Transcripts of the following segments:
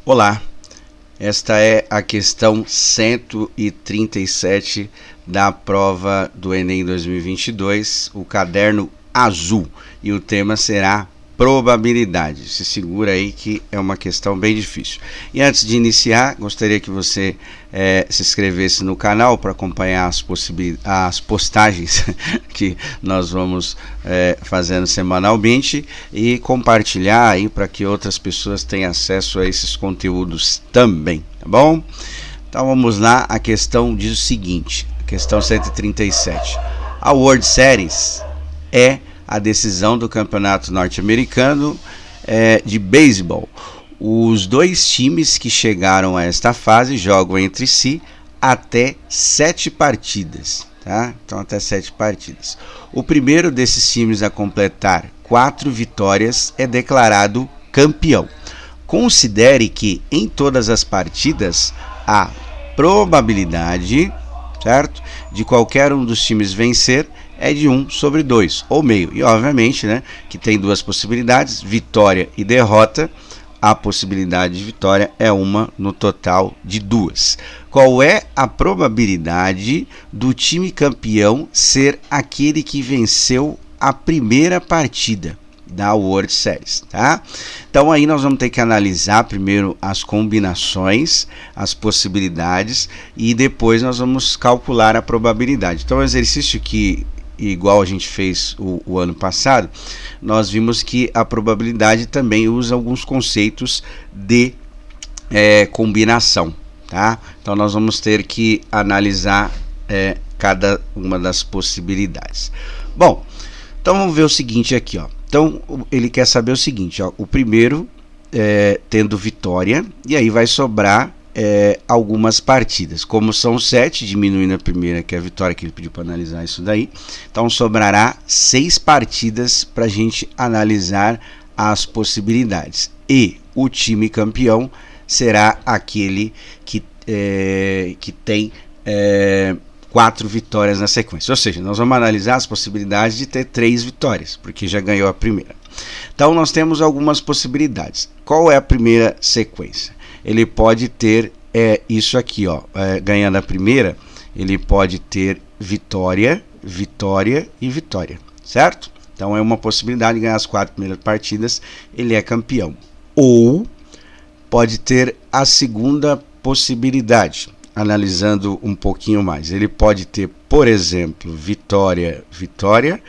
Olá, esta é a questão 137 da prova do Enem 2022, o caderno azul, e o tema será probabilidade. Se segura aí que é uma questão bem difícil. E antes de iniciar, gostaria que você se inscrevesse no canal para acompanhar as postagens que nós vamos fazendo semanalmente e compartilhar aí para que outras pessoas tenham acesso a esses conteúdos também, tá bom? Então vamos lá, a questão diz o seguinte, questão 137. A World Series é a decisão do campeonato norte-americano de beisebol. Os dois times que chegaram a esta fase jogam entre si até 7 partidas. Tá? Então, até 7 partidas. O primeiro desses times a completar 4 vitórias é declarado campeão. Considere que em todas as partidas a probabilidade, certo, de qualquer um dos times vencer é de 1/2, ou meio. E obviamente, né, que tem duas possibilidades, vitória e derrota. A possibilidade de vitória é uma no total de 2. Qual é a probabilidade do time campeão ser aquele que venceu a primeira partida da World Series, tá? Então aí nós vamos ter que analisar primeiro as combinações, as possibilidades, e depois nós vamos calcular a probabilidade. Então o exercício que igual a gente fez o ano passado, nós vimos que a probabilidade também usa alguns conceitos de combinação, tá? Então nós vamos ter que analisar cada uma das possibilidades. Bom, então vamos ver o seguinte aqui, ó. Então ele quer saber o seguinte, ó, o primeiro tendo vitória, e aí vai sobrar algumas partidas. Como são 7, diminuindo a primeira, que é a vitória, que ele pediu para analisar isso daí. Então sobrará 6 partidas para a gente analisar as possibilidades. E o time campeão será aquele que tem 4 vitórias na sequência. Ou seja, nós vamos analisar as possibilidades de ter 3 vitórias, porque já ganhou a primeira. Então nós temos algumas possibilidades. Qual é a primeira sequência? Ele pode ter isso aqui, ó, ganhando a primeira, ele pode ter vitória, vitória e vitória, certo? Então é uma possibilidade de ganhar as 4 primeiras partidas, ele é campeão. Ou pode ter a segunda possibilidade, analisando um pouquinho mais. Ele pode ter, por exemplo, vitória, vitória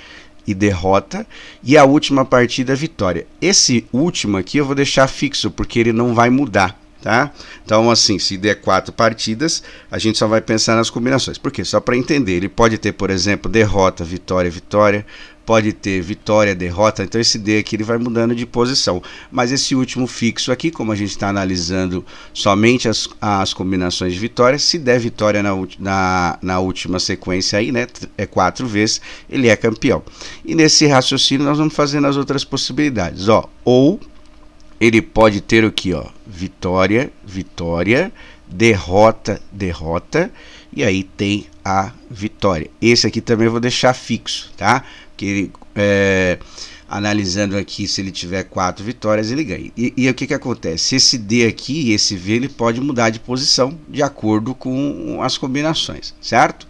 e derrota, e a última partida vitória. Esse último aqui eu vou deixar fixo, porque ele não vai mudar. Tá? Então assim, se der 4 partidas, a gente só vai pensar nas combinações. Por quê? Só para entender, ele pode ter, por exemplo, derrota, vitória, vitória, pode ter vitória, derrota, então esse D aqui ele vai mudando de posição, mas esse último fixo aqui, como a gente está analisando somente as combinações de vitórias, se der vitória na última sequência aí, né, 4 vezes, ele é campeão. E nesse raciocínio nós vamos fazendo as outras possibilidades, ó, ou ele pode ter o que, ó, vitória, vitória, derrota, derrota, e aí tem a vitória. Esse aqui também eu vou deixar fixo, tá? Porque ele, analisando aqui, se ele tiver 4 vitórias, ele ganha. E o que acontece? Esse D aqui e esse V, ele pode mudar de posição de acordo com as combinações, certo?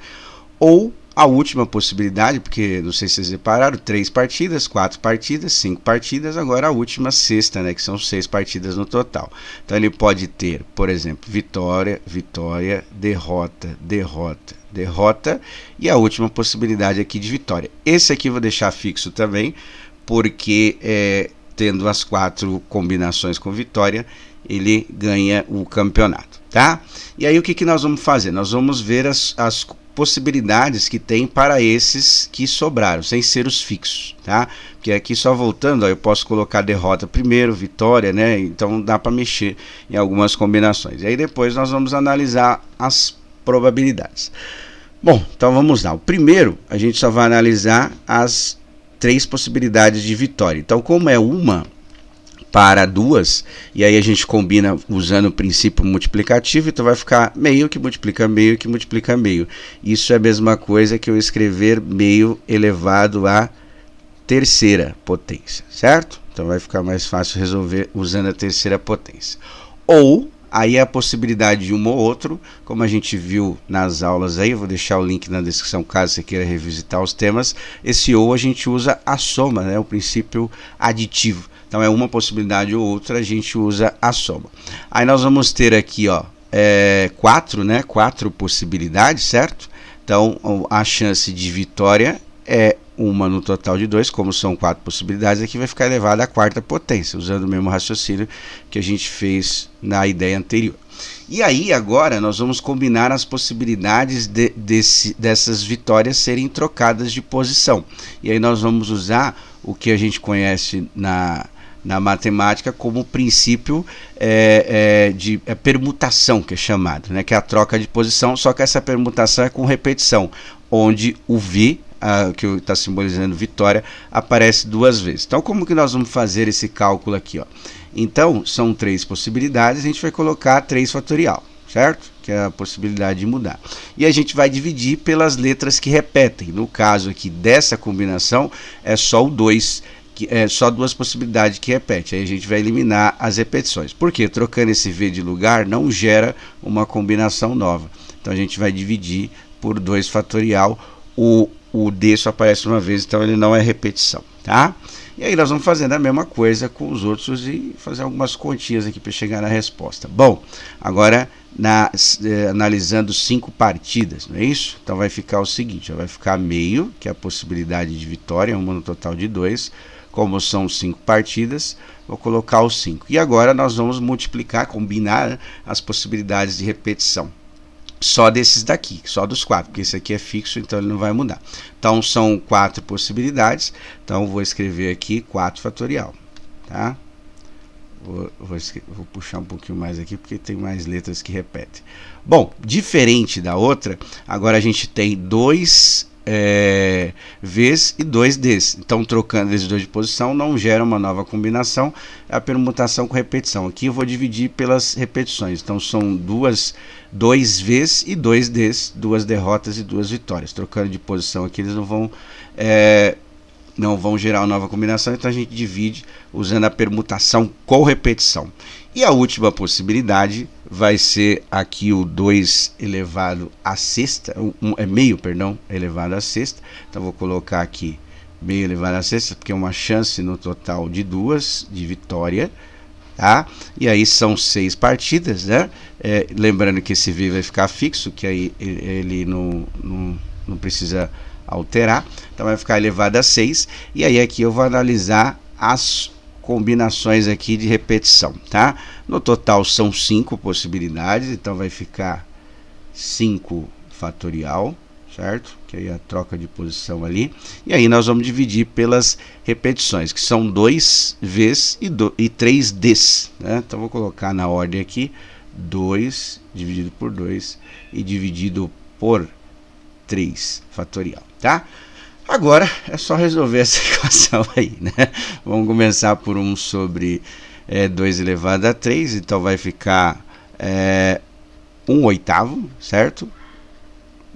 Ou a última possibilidade, porque não sei se vocês repararam, 3 partidas, 4 partidas, 5 partidas, agora a última sexta, né, que são 6 partidas no total. Então ele pode ter, por exemplo, vitória, vitória, derrota, derrota, derrota, e a última possibilidade aqui de vitória. Esse aqui eu vou deixar fixo também, porque tendo as 4 combinações com vitória, ele ganha o campeonato, tá? E aí o que nós vamos fazer? Nós vamos ver as possibilidades que tem para esses que sobraram, sem ser os fixos, tá? Porque aqui só voltando, ó, eu posso colocar derrota primeiro, vitória, né? Então dá para mexer em algumas combinações. E aí depois nós vamos analisar as probabilidades. Bom, então vamos lá. O primeiro, a gente só vai analisar as 3 possibilidades de vitória. Então, como é uma para 2, e aí a gente combina usando o princípio multiplicativo, então vai ficar meio que multiplica meio que multiplica meio. Isso é a mesma coisa que eu escrever meio elevado à terceira potência, certo? Então vai ficar mais fácil resolver usando a terceira potência. ou aí é a possibilidade de um ou outro, como a gente viu nas aulas aí, eu vou deixar o link na descrição caso você queira revisitar os temas. Esse ou a gente usa a soma, né, o princípio aditivo. Então é uma possibilidade ou outra, a gente usa a soma. Aí nós vamos ter aqui, ó, quatro possibilidades, certo? Então a chance de vitória é uma no total de 2, como são 4 possibilidades, aqui vai ficar elevada à quarta potência, usando o mesmo raciocínio que a gente fez na ideia anterior. E aí agora nós vamos combinar as possibilidades dessas vitórias serem trocadas de posição. E aí nós vamos usar o que a gente conhece na matemática como princípio de permutação, que é chamado, né, que é a troca de posição, só que essa permutação é com repetição, onde o V, que está simbolizando vitória, aparece 2 vezes. Então como que nós vamos fazer esse cálculo aqui, ó? Então são 3 possibilidades, a gente vai colocar 3 fatorial, certo? Que é a possibilidade de mudar. E a gente vai dividir pelas letras que repetem. No caso aqui dessa combinação é só o 2, é só 2 possibilidades que repete. Aí a gente vai eliminar as repetições. Por quê? Trocando esse V de lugar não gera uma combinação nova. Então a gente vai dividir por 2 fatorial. O D só aparece uma vez, então ele não é repetição, tá? E aí nós vamos fazendo a mesma coisa com os outros e fazer algumas continhas aqui para chegar na resposta. Bom, agora analisando 5 partidas, não é isso? Então vai ficar o seguinte, vai ficar meio, que é a possibilidade de vitória, uma no total de 2. Como são 5 partidas, vou colocar os 5. E agora nós vamos multiplicar, combinar as possibilidades de repetição. Só desses daqui, só dos 4, porque esse aqui é fixo, então ele não vai mudar. Então são 4 possibilidades, então vou escrever aqui 4 fatorial, tá? Vou puxar um pouquinho mais aqui, porque tem mais letras que repetem. Bom, diferente da outra, agora a gente tem 2 V's e 2 D's. Então, trocando esses 2 de posição, não gera uma nova combinação, é a permutação com repetição. Aqui eu vou dividir pelas repetições. Então, são 2 V's e 2 D's, 2 derrotas e 2 vitórias. Trocando de posição aqui, eles não vão gerar uma nova combinação, então a gente divide usando a permutação com repetição. E a última possibilidade vai ser aqui o 2 elevado à sexta, meio elevado à sexta. Então vou colocar aqui meio elevado à sexta, porque é uma chance no total de 2 de vitória, tá? E aí são 6 partidas, né? Lembrando que esse V vai ficar fixo, que aí ele não precisa alterar, então vai ficar elevado a 6. E aí aqui eu vou analisar as combinações aqui de repetição, tá? No total são 5 possibilidades, então vai ficar 5 fatorial, certo? Que aí é a troca de posição ali. E aí nós vamos dividir pelas repetições, que são 2 V's e 3 D's, né? Então vou colocar na ordem aqui 2 dividido por 2 e dividido por 3 fatorial, tá? Agora é só resolver essa equação aí, né? Vamos começar por 1 sobre 2 elevado a 3, então vai ficar 1/8, certo?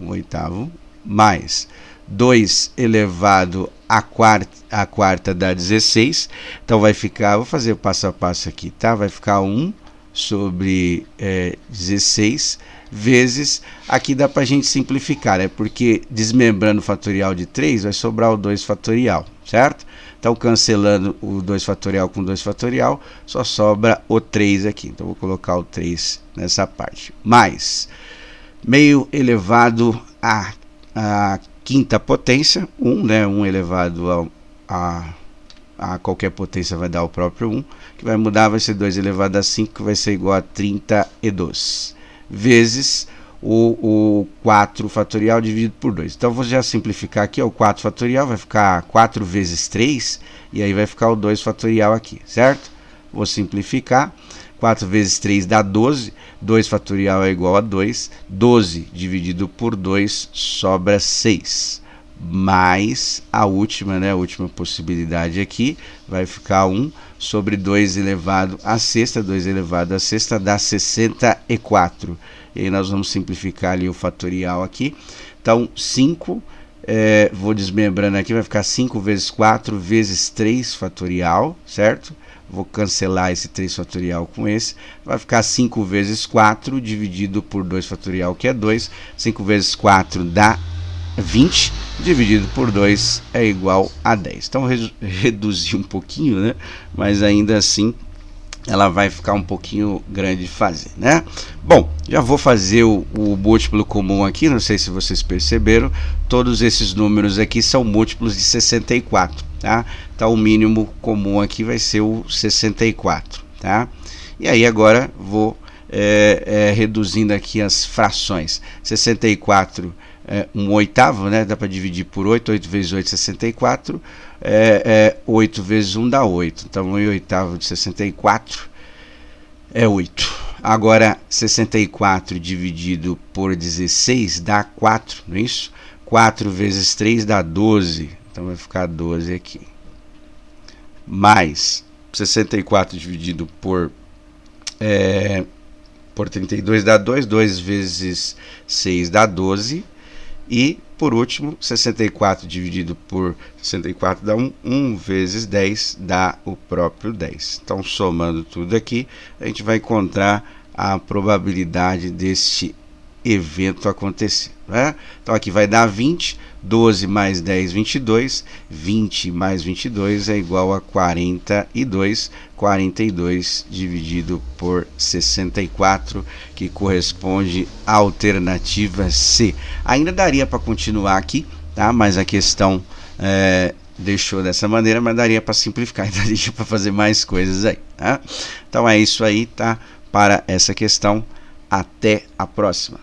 1/8 mais 2 elevado à quarta dá 16, então vai ficar, vou fazer o passo a passo aqui, tá? Vai ficar 1 sobre 16 vezes, aqui dá para a gente simplificar, né? Porque desmembrando o fatorial de 3 vai sobrar o 2 fatorial, certo? Então cancelando o 2 fatorial com 2 fatorial, só sobra o 3 aqui, então vou colocar o 3 nessa parte, mais meio elevado à quinta potência, 1, né? 1 elevado a qualquer potência vai dar o próprio 1, que vai mudar, vai ser 2 elevado a 5, que vai ser igual a 32, vezes o 4 fatorial dividido por 2. Então vou já simplificar aqui, ó, o 4 fatorial vai ficar 4 vezes 3, e aí vai ficar o 2 fatorial aqui, certo? Vou simplificar, 4 vezes 3 dá 12, 2 fatorial é igual a 2, 12 dividido por 2 sobra 6. Mais a última, né, a última possibilidade aqui, vai ficar 1 sobre 2 elevado à sexta, 2 elevado à sexta dá 64. E aí nós vamos simplificar ali o fatorial aqui. Então 5, vou desmembrando aqui, vai ficar 5 vezes 4 vezes 3 fatorial, certo? vou cancelar esse 3 fatorial com esse, vai ficar 5 vezes 4 dividido por 2 fatorial, que é 2, 5 vezes 4 dá 20, dividido por 2 é igual a 10. Então reduzi um pouquinho, né? Mas ainda assim ela vai ficar um pouquinho grande de fazer, né? Bom, já vou fazer o múltiplo comum aqui, não sei se vocês perceberam, todos esses números aqui são múltiplos de 64, tá? Então o mínimo comum aqui vai ser o 64, tá? E aí agora vou reduzindo aqui as frações. 64 1/8, né? Dá para dividir por 8, 8 vezes 8 é 64, 8 vezes 1 dá 8, então 1/8 de 64 é 8. Agora 64 dividido por 16 dá 4, não é isso? 4 vezes 3 dá 12, então vai ficar 12 aqui. Mais 64 dividido por 32 dá 2, 2 vezes 6 dá 12. E, por último, 64 dividido por 64 dá 1, 1 vezes 10 dá o próprio 10. Então, somando tudo aqui, a gente vai encontrar a probabilidade deste evento acontecer, né? Então, aqui vai dar 20, 12 mais 10, 22, 20 mais 22 é igual a 42, 42 dividido por 64, que corresponde à alternativa C. Ainda daria para continuar aqui, tá? Mas a questão deixou dessa maneira, mas daria para simplificar, daria para fazer mais coisas aí, tá? Então é isso aí, tá? Para essa questão, até a próxima.